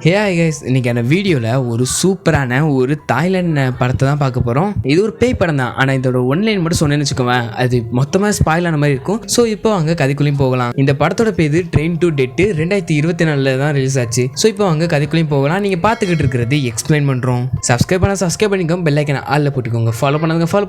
Hey guys, இன்னைக்கான வீடியோவில் ஒரு சூப்பரான ஒரு தாய்லாந்து படத்தை தான் பார்க்க போகிறோம். இது ஒரு பேய் படம் தான், ஆனால் இதோட ஒன்லைன் மட்டும் சொன்னேன்னு வச்சுக்கோவேன், அது மொத்தமாக ஸ்பாயில் ஆன மாதிரி இருக்கும். ஸோ இப்போ அங்கே கதைக்குள்ளேயும் போகலாம். இந்த படத்தோட பேர் ட்ரெயின் டு டெட் 2024 தான் ரிலீஸ் ஆச்சு. ஸோ இப்போ அங்கே கதைக்குள்ளேயும் போகலாம். நீங்கள் பார்த்துக்கிட்டு இருக்கிறது எக்ஸ்பிளைன் பண்ணுறோம். சப்ஸ்கிரைப் பண்ணிக்கோங்க, பெல் ஐக்கனை ஆல்ல போட்டுக்கோங்க, ஃபாலோ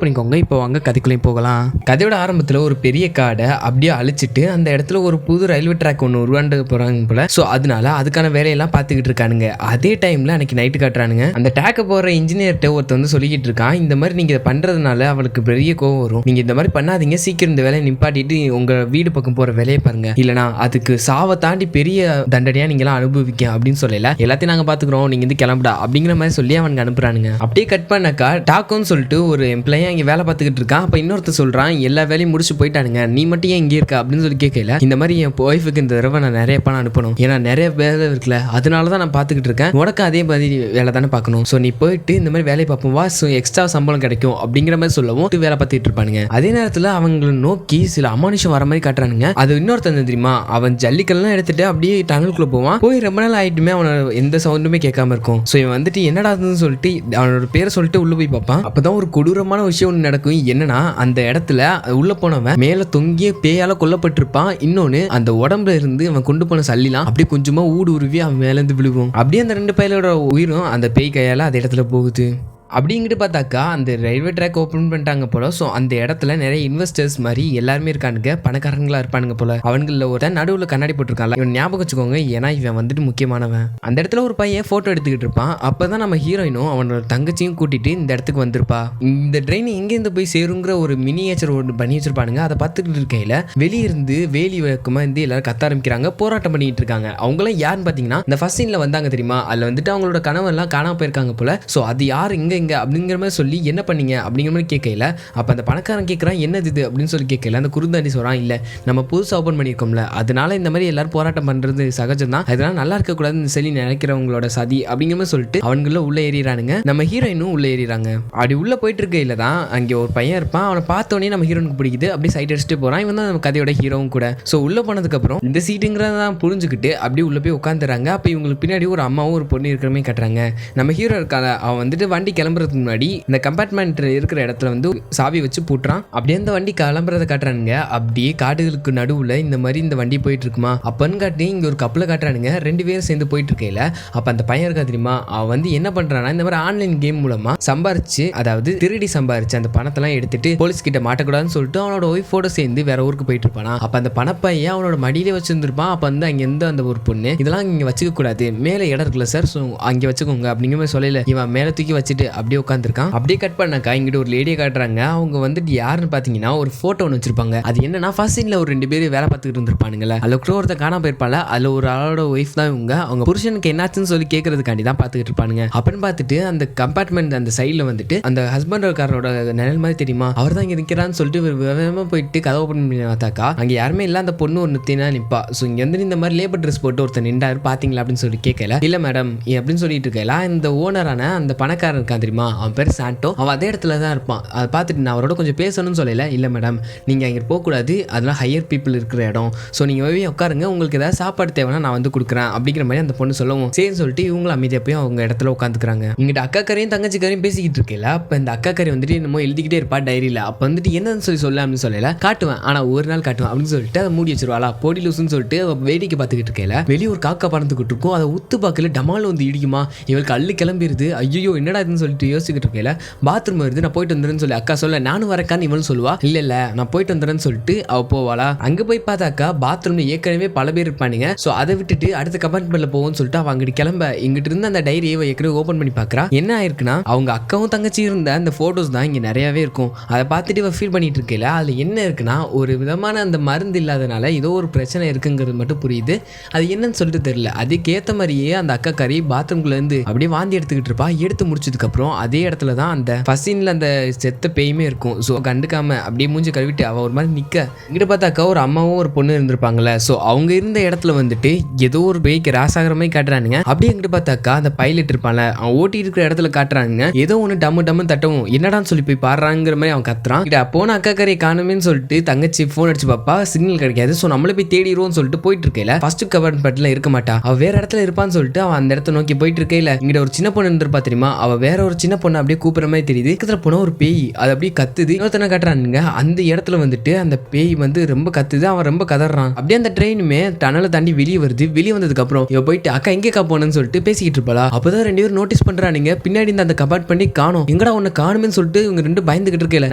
பண்ணிக்கோங்க. இப்போ அங்கே கதைக்குள்ளேயும் போகலாம். கதையோட ஆரம்பத்தில் ஒரு பெரிய காடை அப்படியே அழிச்சிட்டு அந்த இடத்துல ஒரு புது ரயில்வே ட்ராக் ஒன்று உருவாண்டு போகிறாங்க போல. ஸோ அதனால அதுக்கான வேலையெல்லாம் பார்த்துக்கிட்டு இருக்கானுங்க. அதே டைம்ல அன்னைக்கு நைட்டு காட்டுறானுங்க. அந்த டேக்க போற இன்ஜினியர்கிட்ட ஒருத்தர் வந்து சொல்லிக்கிட்டு இருக்கான், இந்த மாதிரி நீங்க இதை பண்றதுனால அவளுக்கு பெரிய கோவம் வரும், நீங்க இந்த மாதிரி பண்ணாதீங்க, சீக்கிரம் இந்த வேலையை நிப்பாட்டிட்டு உங்க வீடு பக்கம் போற வேலையை பாருங்க, இல்லனா அதுக்கு சாவை தாண்டி பெரிய தண்டனையா நீங்க எல்லாம் அனுபவிக்க அப்படின்னு சொல்லல, எல்லாத்தையும் நாங்க பாத்துக்கிறோம், நீங்க வந்து கிளம்புடா அப்படிங்கிற மாதிரி சொல்லி அவனுக்கு அனுப்புறானுங்க. அப்படியே கட் பண்ணாக்கா டாக்குன்னு சொல்லிட்டு ஒரு எம்ப்ளாயா இங்க வேலை பார்த்துக்கிட்டு இருக்கான். அப்ப இன்னொருத்தர் சொல்றான், எல்லா வேலையும் முடிச்சு போயிட்டானுங்க, நீ மட்டும் ஏன் இங்கே இருக்க அப்படின்னு சொல்லி கேட்கல, இந்த மாதிரி என் ஒய்ஃபுக்கு இந்த தடவை நான் நிறைய பணம் அனுப்பணும், ஏன்னா நிறைய வேலை இருக்குல்ல, அதனாலதான் நான் பார்த்துக்கிட்டு இருக்கேன், உனக்கு அதே மாதிரி வேலை தானே பார்க்கணும், ஸோ நீ போயிட்டு இந்த மாதிரி வேலையை பார்ப்போம் வா, எக்ஸ்ட்ரா சம்பளம் கிடைக்கும் அப்படிங்கிற மாதிரி சொல்லவும் வேலை பார்த்துட்டு இருப்பானுங்க. அதே நேரத்தில் அவங்களை நோக்கி சில அமானுஷம் வர மாதிரி காட்டுறானுங்க. அது இன்னொருத்தன் தெரியுமா, அவன் ஜல்லிக்கல்லாம் எடுத்துட்டு அப்படியே டனலுக்குள்ள போவான். போய் ரொம்ப நாள் ஆயிட்டுமே அவனோட எந்த சவுண்டுமே கேட்காம இருக்கும். ஸோ இவன் வந்துட்டு என்னடாதுன்னு சொல்லிட்டு அவனோட பேரை சொல்லிட்டு உள்ள போய் பார்ப்பான். அப்பதான் ஒரு கொடூரமான விஷயம் ஒன்று நடக்கும். என்னன்னா, அந்த இடத்துல உள்ள போனவன் மேல தொங்கிய பேயால கொல்லப்பட்டிருப்பான். இன்னொன்னு, அந்த உடம்புல இருந்து அவன் கொண்டு போன சல்லிலாம் அப்படியே கொஞ்சமா ஊடுருவி அவன் மேல இருந்து விழுகும். அப்படியே அந்த ரெண்டு பையலோட உயிரும் அந்த பேய் கையால அந்த இடத்துல போகுது. அப்படிங்கிட்டு பார்த்தாக்கா அந்த ரயில்வே ட்ராக் ஓப்பன் பண்ணிட்டாங்க போல. ஸோ அந்த இடத்துல நிறைய இன்வெஸ்டர்ஸ் மாதிரி எல்லாருமே இருக்கானுங்க, பணக்காரங்களா இருப்பானுங்க போல. அவன்களில் ஒரு நடுவில் கண்ணாடி போட்டிருக்காங்க, இவன் ஞாபகம் வச்சுக்கோங்க, ஏன்னா இவன் வந்துட்டு முக்கியமானவன். அந்த இடத்துல ஒரு பையன் போட்டோ எடுத்துக்கிட்டு இருப்பான். அப்பதான் நம்ம ஹீரோயினும் அவனோட தங்கச்சியும் கூட்டிட்டு இந்த இடத்துக்கு வந்திருப்பா. இந்த ட்ரெயின் எங்கேருந்து போய் சேருங்கிற ஒரு மினியேச்சர் ஒன்று பண்ணி வச்சிருப்பானுங்க. அதை பார்த்துக்கிட்டு இருக்கையில வெளியிருந்து வேலி வழக்கமா இருந்து எல்லாரும் கத்த ஆரம்பிக்கிறாங்க, போராட்டம் பண்ணிட்டு இருக்காங்க. அவங்களாம் யாருன்னு பார்த்தீங்கன்னா, இந்த ஃபர்ஸ்ட் சீன்ல வந்தாங்க தெரியுமா, அதில் வந்துட்டு அவங்களோட கணவெல்லாம் காணாம போயிருக்காங்க போல. ஸோ அது யார் இங்க அப்படிங்கிற மாதிரி சொல்லி என்ன பண்ணீங்க அப்படிங்கிற மாதிரி கேட்கல. அப்ப அந்த பணக்காரன் கேட்கறான், என்னது இது அப்படின்னு சொல்லி கேட்கல. அந்த குருந்தாண்டி சொல்றான், இல்ல நம்ம புதுசா ஓபன் பண்ணிருக்கோம்ல, அதனால இந்த மாதிரி எல்லாரும் போராட்டம் பண்றது சகஜம் தான், அதனால நல்லா இருக்க கூடாதுன்னு சொல்லி நினைக்கிறவங்களோட சதி அப்படிங்கிற மாதிரி சொல்லிட்டு அவனுக்குள்ள உள்ள ஏறிறானுங்க. நம்ம ஹீரோயினும் உள்ள ஏறிறாங்க. அப்படி உள்ள போயிட்டு இருக்கையில தான் அங்கே ஒரு பையன் இருப்பான். அவனை பார்த்தோன்னே நம்ம ஹீரோனுக்கு பிடிக்குது, அப்படி சைட் அடிச்சுட்டு போறான். இவன் தான் நம்ம கதையோட ஹீரோவும் கூட. ஸோ உள்ள போனதுக்கு அப்புறம் இந்த சீட்டுங்கிறதான் புரிஞ்சுக்கிட்டு அப்படியே உள்ள போய் உட்காந்துறாங்க. அப்ப இவங்களுக்கு பின்னாடி ஒரு அம்மாவும் ஒரு பொண்ணு இருக்கிறமே கட்டுறாங்க. நம்ம ஹீரோ இருக்காங்க, அவன் வந்துட்டு வண்டி கிளம்புறதுக்கு முன்னாடி இந்த கம்பார்ட்மெண்ட் இருக்கிற இடத்துல வந்து சாவி வச்சு பூட்டுறான். அப்படியே அந்த வண்டி கிளம்புறத காட்டுறானுங்க. அப்படியே காடுகளுக்கு நடுவுல இந்த மாதிரி இந்த வண்டி போயிட்டு இருக்குமா அப்பன்னு காட்டி இங்க ஒரு கப்பலை காட்டுறானுங்க. ரெண்டு பேரும் சேர்ந்து போயிட்டு இருக்கையில அப்ப அந்த பையன் இருக்கா தெரியுமா, அவன் வந்து என்ன பண்றான்னா, இந்த மாதிரி ஆன்லைன் கேம் மூலமா சம்பாரிச்சு, அதாவது திருடி சம்பாரிச்சு அந்த பணத்தெல்லாம் எடுத்துட்டு போலீஸ் கிட்ட மாட்டக்கூடாதுன்னு சொல்லிட்டு அவனோட ஒய்ஃபோட சேர்ந்து வேற ஊருக்கு போயிட்டு இருப்பானா. அப்ப அந்த பணப்பையன் அவனோட மடியிலே வச்சிருந்திருப்பான். அப்ப வந்து அங்க எந்த அந்த ஒரு பொண்ணு, இதெல்லாம் இங்க வச்சுக்க கூடாது, மேல இடம் இருக்குல்ல சார், அங்க வச்சுக்கோங்க அப்படிங்கிற மாதிரி சொல்லல. இவன் மேல தூக்கி வச்சுட்டு அப்படியே உட்காந்துருக்கான். அப்படியே கட் பண்ணாக்கா இங்கிட்ட ஒரு லேடியை காட்டுறாங்க. அவங்க வந்துட்டு யாருன்னு பாத்தீங்கன்னா ஒரு போட்டோ ஒன்று வச்சிருப்பாங்க. அது என்னன்னா, ஃபர்ஸ்ட் சீன்ல ஒரு ரெண்டு பேர் வேலை பார்த்துக்கிட்டு இருந்திருப்பானுங்களே, அதுல கூட ஒருத்தர் காணாம போயிருப்பாங்க. அதுல ஒரு ஆளோட ஒய்ஃப் தான் இவங்க. அவங்க புருஷனுக்கு என்னாச்சுன்னு சொல்லி கேட்கறதுக்காண்டி தான் பார்த்துக்கிட்டு இருப்பானுங்க. அப்படின்னு பார்த்துட்டு அந்த கம்பார்ட்மெண்ட் அந்த சைட்ல வந்துட்டு அந்த ஹஸ்பண்டோட நிழல் மாதிரி தெரியுமா, அவர் தான் இங்க நிற்கிறான்னு சொல்லிட்டு வேகமா போயிட்டு கதவை ஓப்பன் பண்ணி பார்த்தாக்கா அங்க யாருமே இல்ல. அந்த பொண்ணு ஒன்று தினா நிப்பா. ஸோ இங்க வந்து இந்த மாதிரி லேபர் ட்ரெஸ் போட்டு ஒருத்தர் நின்றாரு பாத்தீங்களா அப்படின்னு சொல்லி கேட்கல. இல்ல மேடம் அப்படின்னு சொல்லிட்டு இருக்கல. இந்த ஓனரான அந்த பணக்காரன் இருக்கான் தெரியுமா, அவன் பேர் சாண்டோ, அவன் அதே இடத்துல தான் இருப்பான். அதை பார்த்துட்டு நான் அவரோட கொஞ்சம் பேசணும்னு சொல்லல. இல்லை மேடம், நீங்கள் அங்கே போகக்கூடாது, அதெல்லாம் ஹையர் பீப்புள் இருக்கிற இடம், ஸோ நீங்கள் போய் உட்காருங்க, உங்களுக்கு ஏதாவது சாப்பாடு தேவைன்னா நான் வந்து கொடுக்குறேன் அப்படிங்கிற மாதிரி அந்த பொண்ணு சொல்லவும் சரின்னு சொல்லிட்டு இவங்களும் அமைதியாக போய் அவங்க இடத்துல உட்காந்துக்கிறாங்க. இங்கிட்ட அக்கா கரையும் தங்கச்சி கரையும் பேசிக்கிட்டு இருக்கல. அப்போ இந்த அக்கா கரை வந்துட்டு என்னமோ எழுதிக்கிட்டே இருப்பா டைரியில். அப்போ வந்துட்டு என்னன்னு சொல்லி அப்படின்னு சொல்லல, காட்டுவேன் ஆனால் ஒரு நாள் காட்டுவேன் அப்படின்னு சொல்லிட்டு அதை மூடி வச்சிருவாளா. போடி லூசுன்னு சொல்லிட்டு வேடிக்கை பார்த்துக்கிட்டு இருக்கல. வெளியே ஒரு காக்கா பறந்துக்கிட்டு இருக்கும். அதை உத்து பார்க்கல டமால் வந்து இடிக்குமா, இவளுக்கு அள்ளு கிளம்பிடுது. ஐயோ என்னடா இதுன்னு சொல்லிட்டு யோசிச்சுக்கிட்டு இருக்கல. பாத்ரூம் வருது, நான் போயிட்டு வந்துடுறேன்னு சொல்லி அக்கா சொல்ல, நானும் வரக்கான்னு இவளும் சொல்லுவா. இல்ல நான் போயிட்டு வந்துடுறேன்னு சொல்லிட்டு அவ போவாளா. அங்க போய் பார்த்தாக்கா பாத்ரூம்ல ஏற்கனவே பல பேர் இருப்பானுங்க. ஸோ அதை விட்டுட்டு அடுத்த கம்பார்ட்மெண்ட்ல போவோம்னு சொல்லிட்டு அவ அங்கிட்டு கிளம்ப இங்கிட்டு இருந்து அந்த டைரியை ஏற்கனவே ஓப்பன் பண்ணி பார்க்கறா. என்ன ஆயிருக்குன்னா, அவங்க அக்காவும் தங்கச்சி இருந்த அந்த போட்டோஸ் தான் இங்க நிறையவே இருக்கும். அதை பார்த்துட்டு இவ ஃபீல் பண்ணிட்டு இருக்கல. அதுல என்ன இருக்குன்னா, ஒரு விதமான அந்த மருந்து இல்லாதனால ஏதோ ஒரு பிரச்சனை இருக்குங்கிறது மட்டும் புரியுது. அது என்னன்னு சொல்லிட்டு தெரியல. அதுக்கேற்ற மாதிரியே அந்த அக்கா கறி பாத்ரூம்குள்ள இருந்து அப்படியே வாந்தி எடுத்துக்கிட்டு இருப்பா. எடுத்து முடிச்சதுக்கு அப்புறம் வரும் அதே இடத்துல தான் அந்த ஃபர்ஸ்ட் அந்த செத்த பேயுமே இருக்கும். ஸோ கண்டுக்காம அப்படியே மூஞ்சி கழுவிட்டு அவ ஒரு மாதிரி நிக்க இங்கிட்ட பார்த்தாக்கா ஒரு அம்மாவும் ஒரு பொண்ணு இருந்திருப்பாங்கல்ல. ஸோ அவங்க இருந்த இடத்துல வந்துட்டு ஏதோ ஒரு பேய்க்கு ராசாகிற மாதிரி காட்டுறானுங்க. அப்படியே எங்கிட்ட பார்த்தாக்கா அந்த பைலட் இருப்பான்ல அவன் ஓட்டி இருக்கிற இடத்துல காட்டுறானுங்க. ஏதோ ஒன்று டம்மு தட்டவும் என்னடான்னு சொல்லி போய் பாடுறாங்கிற மாதிரி அவன் கத்துறான். போன அக்கா கரையை காணுமேன்னு சொல்லிட்டு தங்கச்சி போன் அடிச்சு பாப்பா சிக்னல் கிடைக்காது. ஸோ நம்மளே போய் தேடிடுவோம்னு சொல்லிட்டு போயிட்டு இருக்கல ஃபர்ஸ்ட் கம்பார்ட்மெண்ட்ல இருக்க மாட்டா. அவ வேற இடத்துல இருப்பான்னு சொல்லிட்டு அவன் அந்த இடத்த நோக்கி போயிட்டு இருக்கல. இங்க ஒரு சின்ன பொண்ணு இருந்திருப்பா தெரியுமா. அவ வேற ஒரு சின்ன பொண்ணு அப்படியே கூப்பிடுற மாதிரி தெரியுது. பக்கத்துல போன ஒரு பேய் அது அப்படியே கத்துது. இன்னொருத்தனை காட்டுறானுங்க. அந்த இடத்துல வந்துட்டு அந்த பேய் வந்து ரொம்ப கத்துது. அவன் ரொம்ப கதறான். அப்படியே அந்த ட்ரெயினுமே டனலை தாண்டி வெளியே வருது. வெளியே வந்ததுக்கு அப்புறம் இவ போயிட்டு அக்கா எங்கேக்கா போனன்னு சொல்லிட்டு பேசிக்கிட்டு இருப்பாளா. அப்பதான் 2 பேரும் நோட்டீஸ் பண்றானுங்க. பின்னாடி அந்த கபார்ட் பண்ணி காணும். எங்கடா உன்னை காணுமே சொல்லிட்டு இவங்க 2 பயந்துகிட்டு இருக்கல.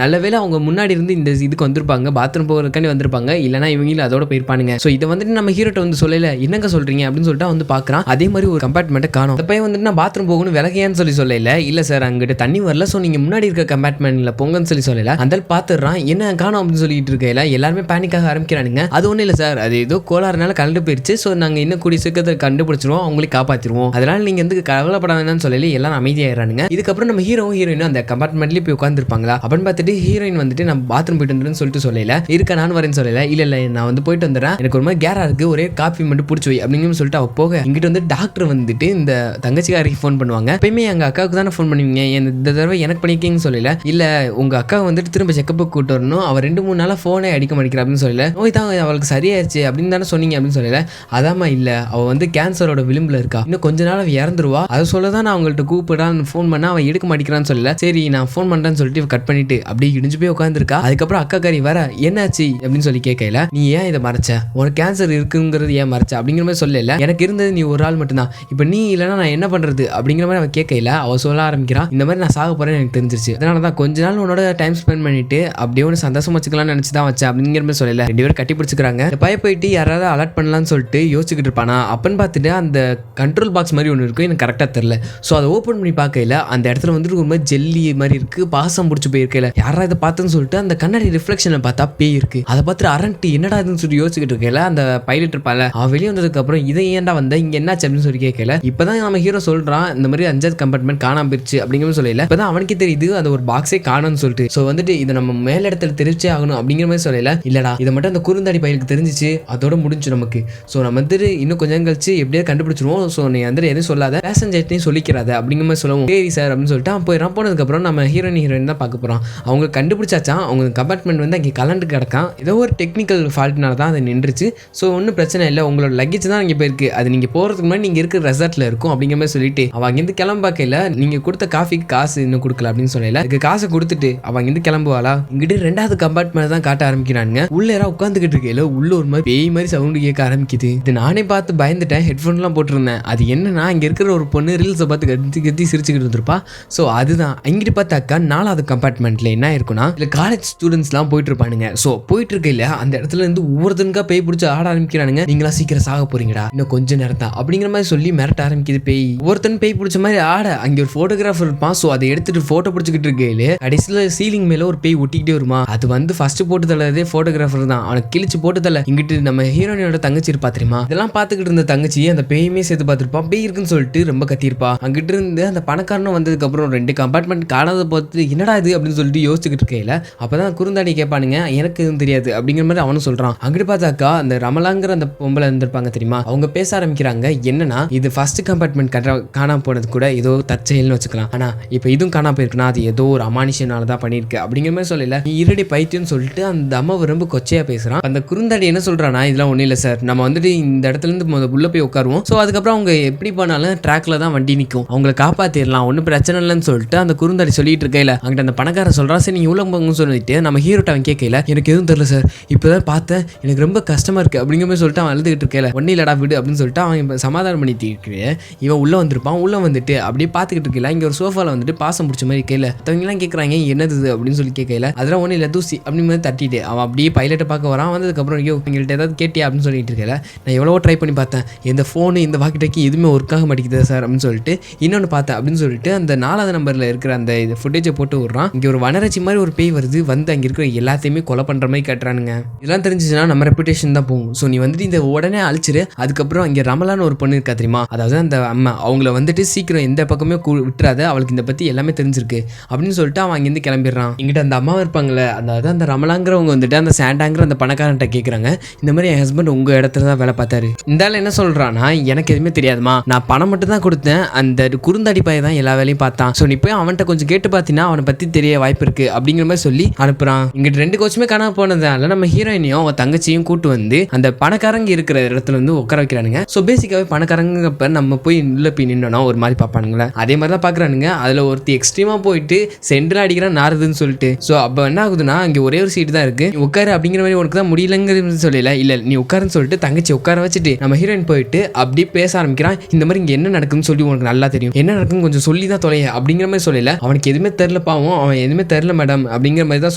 நல்ல வேளை அவங்க முன்னாடி இருந்து இந்த இதுக்கு வந்திருப்பாங்க. பாத்ரூம் போகிறதுக்காண்டி வந்திருப்பாங்க. இல்லைன்னா இவங்களும் அதோட போயிருப்பானுங்க. ஸோ இதை வந்துட்டு நம்ம ஹீரோட்ட வந்து சொல்லல என்னங்க சொல்றீங்க அப்படின்னு சொல்லிட்டு வந்து பாக்குறான். அதே மாதிரி ஒரு கம்பார்ட்மெண்ட்டை காணும். அந்த பையன் வந்துட்டு நான் பாத்ரூம் போகணும் விலகையான்னு சொல்லல. இல்ல சார் அங்கிட்ட தண்ணி வரல. ஸோ நீங்க முன்னாடி இருக்க கம்பார்ட்மெண்ட்ல போங்கன்னு சொல்லல. அந்த பாத்துறான் என்ன காணும் அப்படின்னு சொல்லிட்டு இருக்கையில எல்லாருமே பேனிக்காக ஆரம்பிக்கிறானுங்க. அது ஒன்றும் இல்லை சார் அது ஏதோ கோளாறுனால கலந்து போயிடுச்சு. ஸோ நாங்கள் இன்னும் கூடிய சீக்கிரத்தை கண்டுபிடிச்சிருவோம் அவங்களை காப்பாற்றிடுவோம். அதனால நீங்க வந்து கவலைப்படாதுன்னு சொல்லி எல்லாரும் அமைதியாயிரானுங்க. இதுக்கப்புறம் நம்ம ஹீரோயினும் அந்த கம்பார்ட்மெண்ட்லேயே போய் உட்காந்துருப்பாங்களா அப்படின்னு பார்த்துட்டு ஹீரோயின் வந்துட்டு நான் பாத்ரூம் போயிட்டு வந்துருன்னு சொல்லிட்டு சொல்லல. இருக்க நான் வரேன்னு சொல்லல. இல்ல நான் வந்து போயிட்டு வந்துடுறேன் எனக்கு ஒரு மாதிரி கேரா இருக்கு ஒரே காஃபி மட்டும் பிடிச்சி வை அப்படின்னு சொல்லிட்டு அவ போக இங்கிட்ட வந்து டாக்டர் வந்துட்டு இந்த தங்கச்சிக்காரிக்கு ஃபோன் பண்ணுவாங்க. எப்பயுமே எங்க அக்காவுக்கு தானே ஃபோன் பண்ணுவீங்க இந்த தடவை எனக்கு பண்ணிக்கீங்கன்னு சொல்லல. இல்ல உங்க அக்கா வந்துட்டு திரும்ப செக்கப்புக்கு கூட்டு வரணும். அவ 2-3 நாளா ஃபோனே அடிக்க மாட்டேங்கிற அப்படின்னு சொல்லல. நோய் தான் அவளுக்கு சரியாயிருச்சு அப்படின்னு தானே சொன்னீங்க அப்படின்னு சொல்லல. அதாமா இல்ல அவ வந்து கேன்சரோட விளிம்புல இருக்கா. இன்னும் கொஞ்ச நாள் அவ இறந்துருவா. அதை சொல்லதான் நான் அவங்கள்ட்ட கூப்பிடான்னு ஃபோன் பண்ணா அவன் எடுக்க மாட்டேங்கிறான்னு சொல்லல. சரி நான் ஃபோன் பண்றேன்னு சொல்லிட்டு கட் பண்ணிட்டு அப்படியே இடிஞ்சு போய் உட்காந்துருக்கா. அதுக்கப்புறம் அக்கா காரி வர என்னாச்சு அப்படின்னு சொல்லி கேட்கல. நீ ஏன் இதை மறைச்ச உனக்கு கேன்சர் இருக்குங்கிறது ஏன் மறைச்ச அப்படிங்கிற மாதிரி சொல்லல. எனக்கு இருந்தது நீ ஒரு ஆள் மட்டும்தான். இப்போ நீ இல்லைன்னா நான் என்ன பண்றது அப்படிங்கிற மாதிரி அவன் கேட்கல. அவ சொல்ல ஆரம்பிக்கிறான் இந்த மாதிரி நான் சாக போறேன்னு எனக்கு தெரிஞ்சிருச்சு. அதனாலதான் கொஞ்ச நாள் உன்னோட டைம் ஸ்பெண்ட் பண்ணிட்டு அப்படியே ஒன்று சந்தோஷம் வச்சுக்கலாம்னு நினைச்சுதான் வச்சேன் அப்படிங்கிற மாதிரி சொல்லல. 2 பேரும் கட்டி பிடிச்சிக்கிறாங்க. பைய போயிட்டு யாராவது அலர்ட் பண்ணலாம்னு சொல்லிட்டு யோசிச்சுக்கிட்டு இருப்பானா. அப்பன்னு பார்த்துட்டு அந்த கண்ட்ரோல் பாக்ஸ் மாதிரி ஒன்று இருக்கும் எனக்கு கரெக்டாக தெரியல. ஸோ அதை ஓப்பன் பண்ணி பார்க்கல அந்த இடத்துல வந்துட்டு ஒரு மாதிரி ஜெல்லி மாதிரி இருக்கு. பாசம் பிடிச்சி போயிருக்கல. யாரா இதை பார்த்துன்னு சொல்லிட்டு அந்த கண்ணாடி ரிஃப்ளெக்ஷனை பார்த்தா பேய் இருக்கு. அதை பார்த்து அரண்டி என்னடா இதுன்னு சொல்லி யோசிச்சுக்கிட்டு இருக்கல. அந்த பைலட் இருப்பால அவன் வெளியே வந்ததுக்கு அப்புறம் இதை ஏன்டா வந்த இங்க என்னாச்சு அப்படின்னு சொல்லி கேட்கல. இப்பதான் நம்ம ஹீரோ சொல்றான் இந்த மாதிரி 5வது கம்பார்ட்மெண்ட் காணாம போயிருச்சு அப்படிங்கிற சொல்லல. இப்பதான் அவனுக்கு தெரியுது அது ஒரு பாக்ஸே காணும்னு சொல்லிட்டு. ஸோ வந்துட்டு இதை நம்ம மேல இடத்துல தெரிவிச்சே ஆகணும் அப்படிங்கிற மாதிரி சொல்லல. இல்லடா இதை மட்டும் அந்த குறுந்தாடி பையலுக்கு தெரிஞ்சிச்சு அதோட முடிஞ்சு நமக்கு. ஸோ நம்ம வந்துட்டு இன்னும் கொஞ்சம் கழிச்சு எப்படியே கண்டுபிடிச்சிருவோம். ஸோ நீ வந்து எதுவும் சொல்லாத பேசஞ்சர்ட்டையும் சொல்லிக்கிறாத அப்படிங்கிற மாதிரி சொல்லுவோம். சரி சார் அப்படின்னு சொல்லிட்டு அவன் போயிடறான். போனதுக்கப்புறம் நம்ம ஹீரோயின் தான் பார்க்க போகிறான். அவங்க கண்டுபிடிச்சாச்சான் அவங்க கம்பார்ட்மெண்ட் வந்து அங்கே கலண்டு கிடக்கான். ஏதோ ஒரு டெக்னிக்கல் ஃபால்ட்னால தான் அது நின்றுச்சு. ஸோ ஒன்றும் பிரச்சனை இல்லை உங்களோட லக்கேஜ் தான் இங்கே போயிருக்கு. அது நீங்கள் போகிறதுக்கு முன்னாடி நீங்கள் இருக்கிற ரெசார்ட்டில் இருக்கும் அப்படிங்கிற மாதிரி சொல்லிட்டு அவன் அங்கேருந்து கிளம்பாக்கையில் நீங்கள் கொடுத்த காஃபிக்கு காசு இன்னும் கொடுக்கல அப்படின்னு சொல்லல. அதுக்கு காசை கொடுத்துட்டு அவன் அங்கேருந்து கிளம்புவாளா. இங்கிட்டு 2வது கம்பார்ட்மெண்ட் தான் காட்ட ஆரம்பிக்கிறாங்க. உள்ள யாராவது உட்காந்துக்கிட்டு இருக்கையில உள்ள ஒரு மாதிரி பேய் மாதிரி சவுண்டு கேட்க ஆரம்பிக்குது. இது நானே பார்த்து பயந்துட்டேன். ஹெட்ஃபோன்லாம் போட்டிருந்தேன். அது என்னன்னா இங்கே இருக்கிற ஒரு பொண்ணு ரீல்ஸை பார்த்து கத்தி சிரிச்சுக்கிட்டு இருந்திருப்பா. ஸோ அதுதான் இங்கிட்டு பார்த்தாக்கா 4வது கம்பார்ட்மெண்ட்ல என்ன இருக்குன்னா இல்லை காலேஜ் ஸ்டூடெண்ட்ஸ்லாம் போயிட்டு இருப்பானுங்க. ஸோ போயிட்டு இருக்கையில அந்த இடத்துல இருந்து ஒவ்வொருத்தனுக்கா பேய் பிடிச்சி ஆட ஆரம்பிக்கிறானுங்க. நீங்களா சீக்கிரம் சாக போறீங்கடா இன்னும் கொஞ்சம் நேரம் தான் அப்படிங்கிற மாதிரி சொல்லி மிரட்ட ஆரம்பிக்குது பேய். ஒவ்வொருத்தன் பேய் பிடிச்ச மாதிரி ஆட அங்கே ஒரு போட்டோகிராஃபர் இருப்பான். ஸோ அதை எடுத்துட்டு போட்டோ பிடிச்சிக்கிட்டு இருக்கையில கடைசியில் சீலிங் மேல ஒரு பேய் ஒட்டிக்கிட்டே வருமா. அது வந்து ஃபர்ஸ்ட் போட்டு தள்ளதே போட்டோகிராஃபர் தான். அவனுக்கு கிழிச்சு போட்டு தள்ள இங்கிட்டு நம்ம ஹீரோனியோட தங்கச்சி இருப்பா தெரியுமா. இதெல்லாம் பார்த்துக்கிட்டு இருந்த தங்கச்சி அந்த பேயுமே சேர்த்து பார்த்துருப்பான். பேய் இருக்குன்னு சொல்லிட்டு ரொம்ப கத்திருப்பா. அங்கிட்டு இருந்து அந்த பணக்காரனும் வந்ததுக்கு அப்புறம் 2 கம்பார்ட்மெண்ட் காணாத பார்த்து என்னடா இது அப்படின்னு சொல்லிட்டு யோசிச்சுக்கிட்டு இருக்கையில அப்பதான் குறுந்தாடி கேட்பானுங்க எனக்கு எதுவும் தெரியாது அப்படிங்கிற மாதிரி அவனும் சொல்றான். அங்கிட்டு பார்த்தாக்கா அந்த ரமலாங்கிற அந்த பொம்பளை இருந்திருப்பாங்க தெரியுமா. அவங்க பேச ஆரம்பிக்கிறாங்க. என்னன்னா இது ஃபர்ஸ்ட் கம்பார்ட்மெண்ட் காணாம போனது கூட ஏதோ தற்செயல்னு வச்சுக்கலாம். ஆனா இப்போ இதுவும் காணாம போயிருக்குன்னா அது ஏதோ ஒரு அமானுஷனால தான் பண்ணிருக்கு அப்படிங்கிற மாதிரி சொல்லல. நீ இருடி பைத்தியம்னு சொல்லிட்டு அந்த அம்மா ரொம்ப கொச்சையா பேசுறான். அந்த குறுந்தாடி என்ன சொல்றானா இதெல்லாம் ஒன்றும் இல்லை சார் நம்ம வந்துட்டு இந்த இடத்துல இருந்து உள்ள போய் உட்காருவோம். ஸோ அதுக்கப்புறம் அவங்க எப்படி போனாலும் ட்ராக்ல தான் வண்டி நிற்கும் அவங்களை காப்பாத்திடலாம் ஒன்றும் பிரச்சனை இல்லைன்னு சொல்லிட்டு அந்த குறுந்தாடி சொல்லிட்டு இருக்கையில அங்கிட்ட அந்த பணக்காரன் சொல்றான் சரி நீ உள்ள போங்கன்னு சொல்லிட்டு நம்ம ஹீரோட்ட அவன் கேட்கல எனக்கு எதுவும் தெரியல சார் இப்போதான் பார்த்தேன் எனக்கு ரொம்ப கஷ்டமா இருக்கு அப்படிங்கிற மாதிரி சொல்லிட்டு அவன் அழுதுகிட்டு இருக்கல ஒன்னும் இல்லடா விடு அப்படின்னு சொல்லிட்டு அவன் சமாதானம் பண்ணிட்டு இருக்கிற இவன் உள்ள வந்திருப்பான். உள்ள வந்துட்டு அப்படியே பார்த்துக்கிட்டு இருக்கல இங்க ஒரு சோஃபால வந்துட்டு பாசம் பிடிச்ச மாதிரி கேட்கல அவங்க எல்லாம் கேட்கறாங்க என்னது அப்படின்னு சொல்லி கேட்கல அதெல்லாம் ஒன்றும் இல்லை தூசி அப்படின்னு மாதிரி தட்டிட்டு அவன் அப்படியே பைலட்டை பார்க்க வரான். வந்ததுக்கப்புறம் ஐயோ எங்கள்கிட்ட ஏதாவது கேட்டியா அப்படின்னு சொல்லிட்டு இருக்கல நான் எவ்வளவோ ட்ரை பண்ணி பார்த்தேன் இந்த ஃபோனு இந்த வாக்கிட்டாக்கி எதுவுமே ஒர்க் ஆக மாட்டேங்குது சார் அப்படின்னு சொல்லிட்டு இன்னொன்று பார்த்தேன் அப்படின்னு சொல்லிட்டு அந்த 4வது நம்பரில் இருக்கிற அந்த இது ஃபுட்டேஜை போட்டு விட்றான். இங்கே ஒரு வனரட்சி மாதிரி ஒரு பேய் வருது வந்து அங்கே இருக்கிற எல்லாத்தையுமே கொலை பண்ணுற மாதிரி கட்டுறானுங்க. இதெல்லாம் தெரிஞ்சிச்சுன்னா நம்ம ரெப்புடேஷன் தான் போகும். ஸோ நீ வந்துட்டு இந்த உடனே அழிச்சிரு. அதுக்கப்புறம் இங்கே ரமலான்னு ஒரு பொண்ணு இருக்கா தெரியுமா அதாவது அந்த அம்மா அவங்கள வந்துட்டு சீக்கிரம் எந்த பக்கமே விட்டுறாத அவளுக்கு இந்த பற்றி எல்லாமே தெரிஞ்சிருக்கு அப்படின்னு சொல்லிட்டு அவன் அங்கேருந்து கிளம்பிடுறான். இங்கிட்ட அந்த அம்மா இருப்பாங்களே, அதாவது அந்த ரமலாங்கிறவங்க வந்துட்டு அந்த சாண்டாங்கிற அந்த பணக்காரன்ட்ட கேட்குறாங்க, இந்த மாதிரி என் ஹஸ்பண்ட் உங்கள் இடத்துல தான் வேலை பார்த்தாரு. இந்த ஆள் என்ன சொல்கிறான்னா, எனக்கு எதுவுமே தெரியாதுமா, நான் பணம் மட்டும் தான் கொடுத்தேன், அந்த குறுந்தாடி பைய தான் எல்லா வேலையும் பார்த்தான், ஸோ நீ போய் அவன்கிட்ட கொஞ்சம் கேட்டு பார்த்தீங்கன்னா அவனை பற்றி தெரிய வாய்ப்பு இருக்குது அப்படிங்கிற மாதிரி சொல்லி அனுப்புகிறான். இங்கிட்ட 2 கோச்சுமே காணாம போனதால நம்ம ஹீரோயினையும் அவன் தங்கச்சியும் கூட்டு வந்து அந்த பணக்காரங்க இருக்கிற இடத்துல வந்து உட்கார வைக்கிறானுங்க. ஸோ பேசிக்காவே பணக்காரங்கப்ப நம்ம போய் உள்ள போய் நின்னோன்னா ஒரு மாதிரி பார்ப்பானுங்களே, அதே மாதிரி தான் பார்க்குறானுங்க. அதில் ஒருத்தி எக்ஸ்ட்ரீமாக போயிட்டு சென்டரில் அடிக்கிறான் நாருதுன்னு சொல்லிட்டு. ஸோ அப்போ என்ன ஆகுதுன்னா, அங்கே ஒரே ஒரு சீட்டு தான் இருக்குது, உட்காரு அப்படிங்கிற மாதிரி உனக்கு தான் முடியலங்கிறது சொல்லல, இல்லை நீ உட்காருன்னு சொல்லிட்டு தங்கச்சி உட்கார வச்சுட்டு நம்ம ஹீரோயின் போயிட்டு அப்படியே பேச ஆரம்பிக்கிறான். இந்த மாதிரி இங்கே என்ன நடக்குதுன்னு சொல்லி உனக்கு நல்லா தெரியும், என்ன நடக்குன்னு கொஞ்சம் சொல்லி தான் தொலைய அப்படிங்கிற மாதிரி சொல்லல. அவனுக்கு எதுவுமே தெரில, பாவம் அவன் எதுவுமே தெரில மேடம் அப்படிங்கிற மாதிரி தான்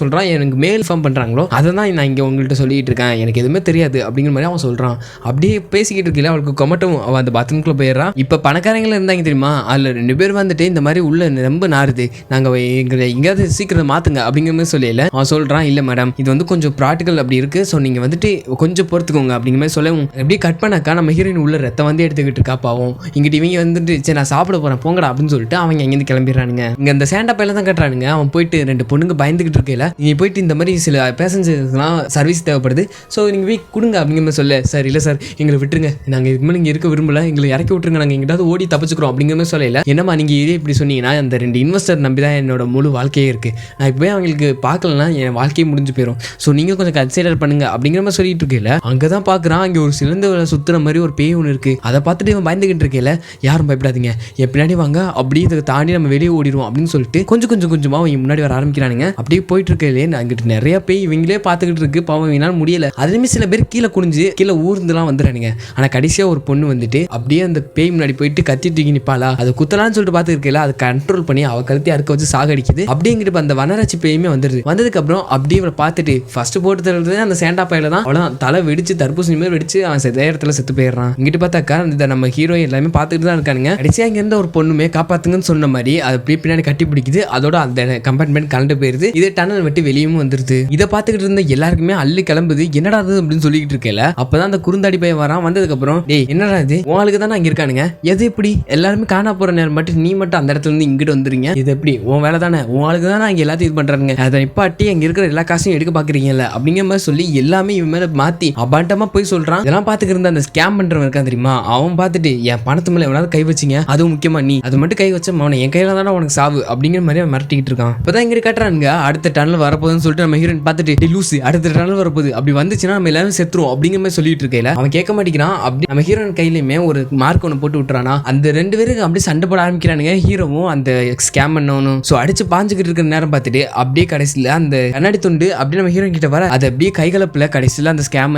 சொல்கிறான். எனக்கு மேல் ஃபார்ம் பண்ணுறாங்களோ அதை தான் நான் இங்கே உங்கள்கிட்ட சொல்லிட்டு இருக்கேன், எனக்கு எதுவுமே தெரியாது அப்படிங்கிற மாதிரி அவன் சொல்கிறான். அப்படியே பேசிக்கிட்டு இருக்கல, அவளுக்கு கொமட்டும் அவன் அந்த பாத்ரூம்குள்ளே போயிடுறான். இப்போ பணக்காரங்கள இருந்தாங்க தெரியுமா, அதில் 2 பேர் வந்துட்டு இந்த மாதிரி உள்ள ரொம்ப நாருது, நாங்கள் எங்களை எங்கேயாவது சீக்கிரம் மாற்றுங்க அப்படிங்கிற மாதிரி சொல்லல. அவன் சொல்கிறான், இல்லை மேடம் இது வந்து கொஞ்சம் ப்ராக்டிக்கல் அப்படி இருக்குது, ஸோ நீங்கள் வந்துட்டு கொஞ்சம் பொறுத்துக்கோங்க அப்படிங்கிற மாதிரி சொல்லவும் அப்படியே கட் பண்ணாக்கா நம்ம ஹீரோயின் உள்ள ரத்தம் வந்து எடுத்துக்கிட்டு இருக்கா. பாவம் இங்கிட்ட இவங்க வந்துட்டு சரி நான் சாப்பிட போகிறேன் போங்கடா அப்படின்னு சொல்லிட்டு அவங்க இங்கேருந்து கிளம்பிடுறானுங்க. இங்கே அந்த சேண்டா பையில தான் கட்டுறானுங்க. அவன் போயிட்டு 2 பொண்ணுங்க பயந்துக்கிட்டு இருக்கையில, நீங்கள் போயிட்டு இந்த மாதிரி சில பேசஞ்சர்ஸ்லாம் சர்வீஸ் தேவைப்படுது, ஸோ நீங்கள் போய் கொடுங்க அப்படிங்கிற மாதிரி சொல்ல, சார் இல்லை சார் எங்களை விட்டுருங்க, நாங்கள் இதுக்கு மேலே இங்கே இருக்க விரும்பல, எங்களை இறக்கி விட்டுருங்க, நாங்கள் எங்கிட்டாவது ஓடி தப்பிச்சுக்கிறோம் அப்படிங்கிற மாதிரி சொல்லல. என்னம்மா நீங்கள் இதே இப்படி சொன்னீங்கன்னா அந்த 2 இன்வெஸ்டர் நம்பி தான் என்னோட முழு வாழ்க்கையே இருக்குது, நான் இப்போ அவங்களுக்கு பார்க்கலன்னா என் வாழ்க்கையே முடிஞ்சு போயிடும், ஸோ நீங்கள் கொஞ்சம் கன்சிடர் பண்ணுங்க அப்படிங்கிற மாதிரி சொல்லிட்டு இருக்கல. அங்கே தான் பார்க்குறான், அங்கே ஒரு சிலந்து சுற்றுற மாதிரி ஒரு பேய் ஒன்று இருக்குது. அதை பார்த்துட்டு இவன் பயந்துக்கிட்டு இருக்கல, யாரும் பயப்படாதீங்க பின்னாடி வாங்க, அப்படியே இதை தாண்டி நம்ம வெளியே ஓடிடுவோம் அப்படின்னு சொல்லிட்டு கொஞ்சமாக அவங்க முன்னாடி வர ஆரம்பிக்கிறானுங்க. அப்படியே போயிட்டு இருக்கலே அங்கிட்டு நிறைய பேய் இவங்களே பார்த்துக்கிட்டு இருக்கு. பாவம் இவனால முடியல. அதுலேயுமே சில பேர் கீழே குனிஞ்சு கீழே ஊர்ந்துலாம் வந்துடுறானுங்க. ஆனால் கடைசியாக ஒரு பொண்ணு வந்துட்டு அப்படியே அந்த பேய் முன்னாடி போயிட்டு கத்திட்டு நிற்பாளா, அதை குத்தலான்னு சொல்லிட்டு பார்த்துருக்கல, அதை கண்ட்ரோல் பண்ணி அவ கழுத்தி அறுக்க வச்சு சாகடிக்குது. அப்படிங்கிட்டு அந்த வனராட்சி பேயுமே வந்துடுது. வந்ததுக்கப்புறம் அப்படியே அவளை பார்த்துட்டு ஃபர்ஸ்ட் போட்டு தருறது அந்த சேண்டா பையில தான். அவளை தலை வெடிச்சு தர்பூசணி மாதிரி வெடிச்சு அவன் இடத்துல செத்து போயிடுறான். இங்கிட்டு பார்த்தாக்கா இந்த நம்ம ஹீரோ எல்லாமே பார்த்துட்டு தான் இருக்கானுங்க. கடைசியாக இங்க இருந்த ஒரு பொண்ணுமே காப்பாத்துங்கன்னு சொன்ன மாதிரி அது அப்படியே பின்னாடி கட்டி பிடிக்குது. அதோட அந்த கம்பார்ட்மெண்ட் கலந்து போயிருது. இதே டனல் விட்டு வெளியும் வந்துருது. இதை பார்த்துக்கிட்டு இருந்த எல்லாருக்குமே அள்ளி கிளம்புது. என்னடா அது அப்படின்னு சொல்லிட்டு இருக்கல, அப்பதான் அந்த குறுந்தாடி பையன் வரான். வந்ததுக்கு அப்புறம் டேய் என்னடா இது உங்களுக்கு தான் அங்க இருக்கானுங்க, எது எப்படி எல்லாருமே காணா போற நேரம் மட்டும் நீ மட்டும் அந்த இடத்துல இருந்து இங்கிட்டு வந்துருங்க, இது எப்படி உன் வேலை தானே, உங்களுக்கு தானே அங்க எல்லாத்தையும் இது பண்றாங்க, அதை நிப்பாட்டி அங்க இருக்கிற எல்லா காசையும் எடுக்க பாக்குறீங்கல்ல அப்படிங்கிற மாதிரி சொல்லி எல்லாமே இவன் மேல மாத்தி அபாண்டமா போய் சொல்றான். இதெல்லாம் பாத்துக்கிட்டு இருந்த அந்த ஸ்கேம் பண்றவன் இருக்கான் தெரியுமா, அவன் பார்த்துட்டு என் பணத்து மேல எவனாவது கை வச்சிங்க, அதுவும் முக்கியமா நீ அது மட்டும் கை வச்ச அவனை என் கையில தானே உனக்கு சாவு அப்படிங்கிற மாதிரி அவன் மிரட்டிக்கிட்டு இருக்கான். இப்பதான் இங்க காட்டுறானுங்க அடுத்த டனல் வரப்போகுதுன்னு சொல்லிட்டு நம்ம ஹீரோயின் பார்த்துட்டு லூசு அடுத்த டனல் வரப்போகுது, அப்படி வந்துச்சுன்னா நம்ம எல்லாரும் செத்துருவோம் அப்படிங்கிற மாதிரி சொல்லிட்டு இருக்கையில அவன் கேட்க மாட்டேங்கிறான். அப்படி நம்ம ஹீரோயின் கையிலுமே ஒரு மார்க் ஒன்று போட்டு விட்டுறானா. அந்த 2 பேருக்கு அப்படியே சண்டை போட ஆரம்பிக்கிறானுங்க. ஹீரோவும் அந்த ஸ்கேம் பண்ணவனும் ஸோ அடிச்சு பாஞ்சுக்கிட்டு இருக்கிற நேரம் பார்த்துட்டு அப்படியே கடைசியில் அந்த கண்ணாடி துண்டு அப்படியே நம்ம ஹீரோயின் கிட்ட வர அது அப்படியே கைகலப்பில் கடைசியில் அந்த ஸ்கேம்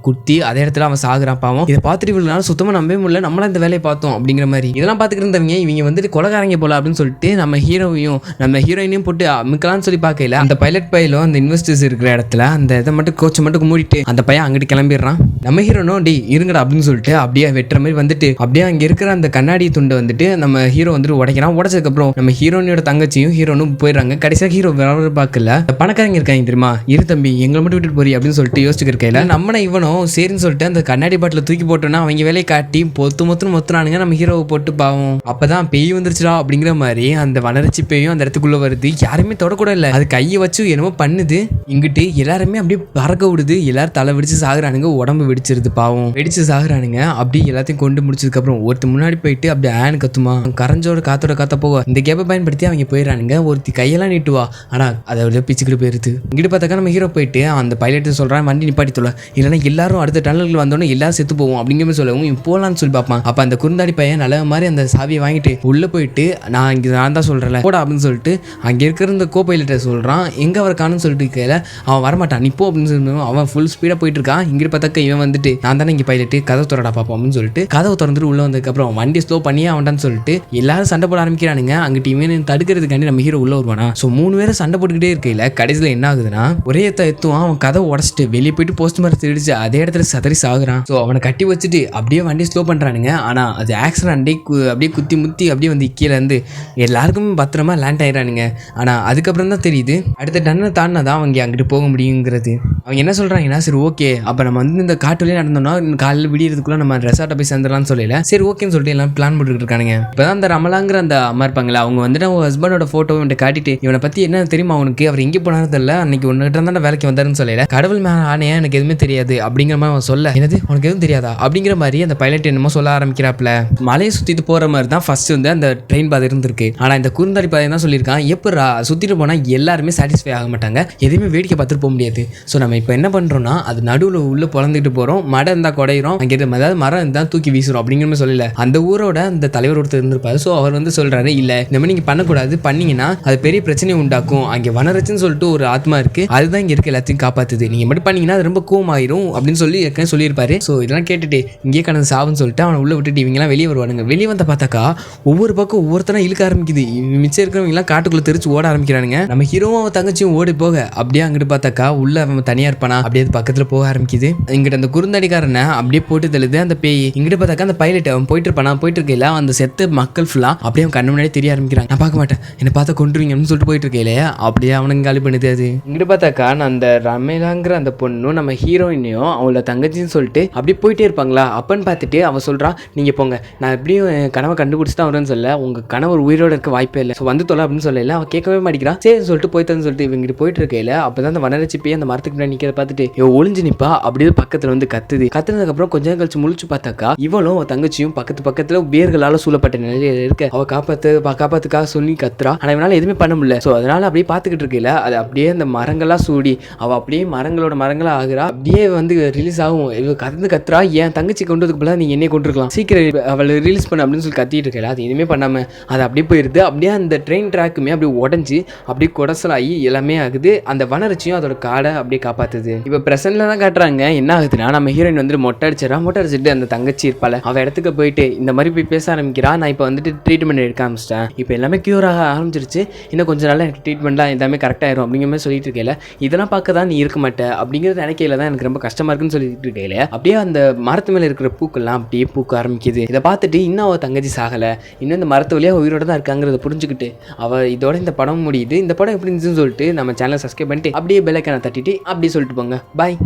குத்தி அதே இடத்துல அவன் சாகுறான். பாவம் இதை பார்த்துட்டு இவ்வளவு சுத்தமாக நம்பவே முடியல, நம்மளாம் இந்த வேலையை பார்த்தோம் அப்படிங்கிற மாதிரி இதெல்லாம் பார்த்துக்கிட்டு இருந்தவங்க இவங்க வந்துட்டு கொலகாரங்க போல அப்படின்னு சொல்லிட்டு நம்ம ஹீரோயினையும் போட்டு அமுக்கலான்னு சொல்லி பார்க்கல. அந்த பைலட் பையிலும் அந்த இன்வெஸ்டர்ஸ் இருக்கிற இடத்துல அந்த இதை மட்டும் கோச்சை மட்டும் மூடிட்டு அந்த பையன் அங்கிட்டு கிளம்பிடுறான். நம்ம ஹீரோனோ டி இருங்கடா அப்படின்னு சொல்லிட்டு அப்படியே வெட்டுற மாதிரி வந்துட்டு அப்படியே அங்கே இருக்கிற அந்த கண்ணாடி துண்டை வந்துட்டு நம்ம ஹீரோ வந்துட்டு உடைக்கிறான். உடைச்சதுக்கப்புறம் நம்ம ஹீரோனியோட தங்கச்சியும் ஹீரோனும் போயிடுறாங்க. கடைசியாக ஹீரோ வேற பார்க்கல, பணக்காரங்க இருக்காங்க தெரியுமா, இரு தம்பி எங்களை மட்டும் விட்டுட்டு போறி அப்படின்னு சொல்லிட்டு யோசிச்சுட்டு இருக்கையில நம்மன இவனும் சரின்னு சொல்லிட்டு அந்த கண்ணாடி பாட்டில் தூக்கி போட்டோன்னா அவங்க வேலையை காட்டி மொத்துறானுங்க. நம்ம ஹீரோவை போட்டு பாவம் அப்பதான் பேய் வந்துருச்சுடா அப்படிங்கிற மாதிரி அந்த வனரட்சி பேயும் அந்த இடத்துக்குள்ள வருது. யாருமே தொடக்கூட இல்லை, அது கையை வச்சு என்னமோ பண்ணுது. இங்கிட்டு எல்லாருமே அப்படியே பறக்க விடுது. எல்லாரும் தலை வெடிச்சு சாகுறானுங்க, உடம்பு வெடிச்சிருது. பாவம் வெடிச்சு சாகுறானுங்க. அப்படியே எல்லாத்தையும் கொண்டு முடிச்சதுக்கு அப்புறம் ஒருத்தர் முன்னாடி போயிட்டு அப்படியே ஆன் கத்துமா கரைஞ்சோட காத்தோட காத்த போக இந்த கேப்பை பயன்படுத்தி அவங்க போயிடறானுங்க. ஒருத்தி கையெல்லாம் நீட்டுவா, ஆனா அதை பிச்சுக்கிட்டு போயிருது. இங்கிட்டு பார்த்தாக்கா நம்ம ஹீரோ போயிட்டு அந்த பைலட் சொல்றான் வண்டி நிப்பாட்டி தொலை, இல்லைன்னா எல்லாரும் அடுத்த டனலுக்கு வந்தோடனே எல்லாரும் செத்து போவோம் அப்படிங்கிற மாதிரி சொல்லவும் போலான்னு சொல்லி பார்ப்பான். அப்ப அந்த குறுந்தாடி பையன் நல்ல மாதிரி அந்த சாவியை வாங்கிட்டு உள்ள போயிட்டு நான் தான் சொல்றேன் போட அப்படின்னு சொல்லிட்டு அங்க இருக்கிற இந்த கோ பைலட்டை சொல்றான். எங்க அவர் காணும்னு சொல்லிட்டு இருக்கையில அவன் வரமாட்டான் நிப்போ அப்படின்னு சொல்லி அவன் ஃபுல் ஸ்பீடா போயிட்டு இருக்கான். இங்கிட்டு பார்த்தாக்க இவன் வந்துட்டு நான் தானே இங்க பைலட்டு கதவு திறடா பார்ப்போம் அப்படின்னு சொல்லிட்டு கதவு திறந்துட்டு உள்ள வந்ததுக்கு அப்புறம் வண்டி ஸ்லோ பண்ணியே அவன்டான்னு சொல்லிட்டு எல்லாரும் சண்டை போட ஆரம்பிக்கிறானுங்க. அங்கிட்டு இவன் தடுக்கிறதுக்காண்டி நம்ம ஹீரோ உள்ள வருவானா. ஸோ 3 பேரும் சண்டை போட்டுக்கிட்டே இருக்கையில கடைசியில் என்ன ஆகுதுன்னா ஒரே எத்துவான். அவன் கதவை உடச்சிட்டு வெளியே போயிட்டு போஸ்ட் மரத்தை இடிச்சு அதே இடத்துல சதறி சாகுறான். ஸோ அவனை கட்டி வச்சுட்டு அப்படியே வண்டி ஸ்லோ பண்றானுங்க. ஆனா அது ஆக்சிடென்ட் அப்படியே குத்தி முத்தி அப்படியே வந்து கீழே இருந்து எல்லாருக்குமே பத்திரமா லேண்ட் ஆயிடானுங்க. ஆனா அதுக்கப்புறம் தான் தெரியுது அடுத்த டன்னை தாண்டினா தான் அவங்க அங்கிட்டு போக முடியுங்கிறது. அவங்க என்ன சொல்றாங்கன்னா சரி ஓகே அப்ப நம்ம வந்து இந்த காட்டு வழியே நடந்தோம்னா காலையில் விடியறதுக்குள்ள நம்ம ரெசார்ட்டை போய் சேர்ந்துடலாம்னு சொல்லல. சரி ஓகேன்னு சொல்லிட்டு எல்லாம் பிளான் போட்டுக்கிட்டு இருக்கானுங்க. இப்பதான் அந்த ரமலாங்கிற அந்த அம்மா இருப்பாங்களா, அவங்க வந்துட்டு அவங்க ஹஸ்பண்டோட போட்டோ இவன்ட்டு காட்டிட்டு இவனை பத்தி என்ன தெரியுமா அவனுக்கு, அவர் எங்கே போனாலும் தெரியல, அன்னைக்கு உன்கிட்ட தான் வேலைக்கு வந்தாருன்னு சொல்லல, கடவுள் மேல ஆணையா எனக்கு எதுவுமே தெரியாது அப்படிங்கிற மாதிரி அவன் சொல்ல, என்னது உனக்கு எதுவும் தெரியாதா அப்படிங்கிற மாதிரி அந்த பைலட் என்னமோ சொல்ல ஆரம்பிக்கிறாப்ல. மலையை சுத்திட்டு போற மாதிரி தான் ஃபர்ஸ்ட் வந்து அந்த ட்ரெயின் பாதை இருந்திருக்கு. ஆனா இந்த குறுந்தாடி பாதை தான் சொல்லியிருக்கான், எப்படா சுத்திட்டு போனா எல்லாருமே சாட்டிஸ்ஃபை ஆக மாட்டாங்க, எதுவுமே வேடிக்கை பார்த்துட்டு போக முடியாது. ஸோ நம்ம இப்போ என்ன பண்றோம்னா அது நடுவில் உள்ள பொழந்துட்டு போறோம், மடம் இருந்தா குடையிறோம், அங்கே அதாவது மரம் இருந்தா தூக்கி வீசுறோம் அப்படிங்கிற மாதிரி சொல்லல. அந்த ஊரோட அந்த தலைவர் ஒருத்தர் இருந்திருப்பாரு. ஸோ அவர் வந்து சொல்றாரு, இல்ல இந்த மாதிரி நீங்க பண்ணக்கூடாது, பண்ணீங்கன்னா அது பெரிய பிரச்சனையை உண்டாக்கும், அங்கே வனரச்சுன்னு சொல்லிட்டு ஒரு ஆத்மா இருக்கு, அதுதான் இங்க இருக்க எல்லாத்தையும் காப்பாத்துது, நீங்க மட்டும் பண்ணீங்கன்னா அது ரொம்ப கோவமாயிரும் அப்படின்னு சொல்லி சொல்லியிருப்பாரு. ஸோ இதெல்லாம் கேட்டுட்டு இங்கே கடந்த சாவுன்னு சொல்லிட்டு அவனை உள்ள விட்டுட்டு இவங்கெல்லாம் வெளியே வருவானுங்க. வெளியே வந்த பார்த்தாக்கா ஒவ்வொரு பக்கம் ஒவ்வொருத்தனா இழுக்க ஆரம்பிக்குது, மிச்சம் இருக்கிறவங்க எல்லாம் காட்டுக்குள்ள தெரிச்சு ஓட ஆரம்பிக்கிறானுங்க. நம்ம ஹீரோவும் அவன் தங்கச்சியும் ஓடி போக அப்படியே அங்கிட்டு பார்த்தாக்கா உள்ள அவன் தனியா இருப்பானா, அப்படியே பக்கத்துல போக ஆரம்பிக்குது. இங்கிட்ட அந்த குறுந்தடிக்காரனை அப்படியே போட்டு தள்ளுது அந்த பேய். இங்கிட்ட பார்த்தாக்கா அந்த பைலட் அவன் போயிட்டு இருப்பானா, போயிட்டு இருக்கையில அந்த செத்த மக்கள் ஃபுல்லா அப்படியே அவன் கண்ணு முன்னாடி தெரிய ஆரம்பிக்கிறாங்க. நான் பார்க்க மாட்டேன், என்ன பார்த்தா கொண்டுருவீங்க அப்படின்னு சொல்லிட்டு போயிட்டு இருக்கையில அப்படியே அவனுக்கு காலி பண்ணுது. அது இங்கிட்ட பார்த்தாக்கா அந்த ரமேலாங்கிற அந்த பொண்ணும் நம்ம ஹீரோயினையும் அவளோட தங்கச்சின்னு சொல்லிட்டு அப்படியே போயிட்டே இருப்பாங்களா. அப்பன்னு பார்த்துட்டு அவன் சொல்றான், நீங்க போங்க, நான் எப்படியும் கனவை கண்டுபிடிச்சு தான் வரும்னு சொல்ல, உங்க கணவர் உயிரோட இருக்க வாய்ப்பே இல்லை, ஸோ வந்து தொலை அப்படின்னு சொல்லல. அவன் கேட்கவே மாட்டேங்கிறான். சரி சொல்லிட்டு போய்த்தான்னு சொல்லிட்டு இவங்க போயிட்டு இருக்கையில அப்பதான் அந்த வனரட்சி போய் அந்த மரத்துக்கு முன்னாடி நிக்கிறத பார்த்துட்டு ஒளிஞ்சு நிப்பா. அப்படியே பக்கத்துல வந்து கத்துனதுக்கு அப்புறம் கொஞ்ச நேரம் கழிச்சு முழிச்சு பார்த்தாக்கா இவளும் அவன் தங்கச்சியும் பக்கத்துல வேர்களால சூழப்பட்ட நிலையில இருக்க. அவ காப்பாத்துக்காக சொல்லி கத்துறா. ஆனா இவனால எதுவுமே பண்ண முடியல. ஸோ அதனால அப்படியே பார்த்துக்கிட்டு இருக்கையில அது அப்படியே அந்த மரங்கள்லாம் சூடி அவ அப்படியே மரங்களா ஆகுறா. அப்படியே வந்து ரிலீஸ் ஆகும். இவ கத்துறா, என் தங்கச்சி கொண்டு வரதுக்கு பதிலாக நீங்க என்னைய கொண்டிருக்கலாம், சீக்கிரம் அவளை ரிலீஸ் பண்ண அப்படின்னு சொல்லி கத்திட்டு இருக்கல. அது எதுவுமே பண்ணாம அது அப்படியே போயிருது. அப்படியே அந்த ட்ரெயின் ட்ராக்குமே அப்படியே உடஞ்சி அப்படியே குடசலாகி எல்லாமே ஆகுது. அந்த வனரட்சியும் அதோட காடை அப்படியே காப்பாத்துது. இப்போ பிரசன்ட்ல தான் காட்டுறாங்க என்ன ஆகுதுன்னா, நம்ம ஹீரோயின் வந்துட்டு மொட்டை அடிச்சிட்டு அந்த தங்கச்சி இருப்பாள் அவ இடத்துக்கு போயிட்டு இந்த மாதிரி போய் பேச ஆரம்பிக்கிறா. நான் இப்போ வந்துட்டு ட்ரீட்மெண்ட் எடுக்க ஆரம்பிச்சிட்டேன், இப்போ எல்லாமே கியூர் ஆக ஆரம்பிச்சிருச்சு, இன்னும் கொஞ்சம் நாள் எனக்கு ட்ரீட்மெண்ட்லாம் எல்லாமே கரெக்டாயிரும் அப்படிங்கிற மாதிரி சொல்லிட்டு இருக்கேன். இதெல்லாம் பார்க்க தான் நீ இருக்க மாட்டேன் அப்படிங்கிறது நினைக்கையில தான் எனக்கு ரொம்ப கஷ்டமா இருக்குன்னு சொல்லிட்டு இருக்கேன். அப்படியே அந்த மரத்து மேலே இருக்கிற பூக்கள்லாம் அப்படியே பூக்க ஆரம்பிக்குது. இதை பார்த்துட்டு இன்னும் அவள் தங்கச்சி சாகலை, இன்னும் இந்த மரத்து வழியாக உயிரோட தான் இருக்காங்கிறத புரிஞ்சுக்கிட்டு அவள் இதோட இந்த படம் முடியுது. இந்த படம் எப்படி இருந்துச்சுன்னு சொல்லிட்டு நம்ம சேனலை சப்ஸ்கிரைப் பண்ணிட்டு அப்படியே பெல் ஐகானை தட்டிட்டு அப்படியே சொல்லிட்டு போங்க. பாய்.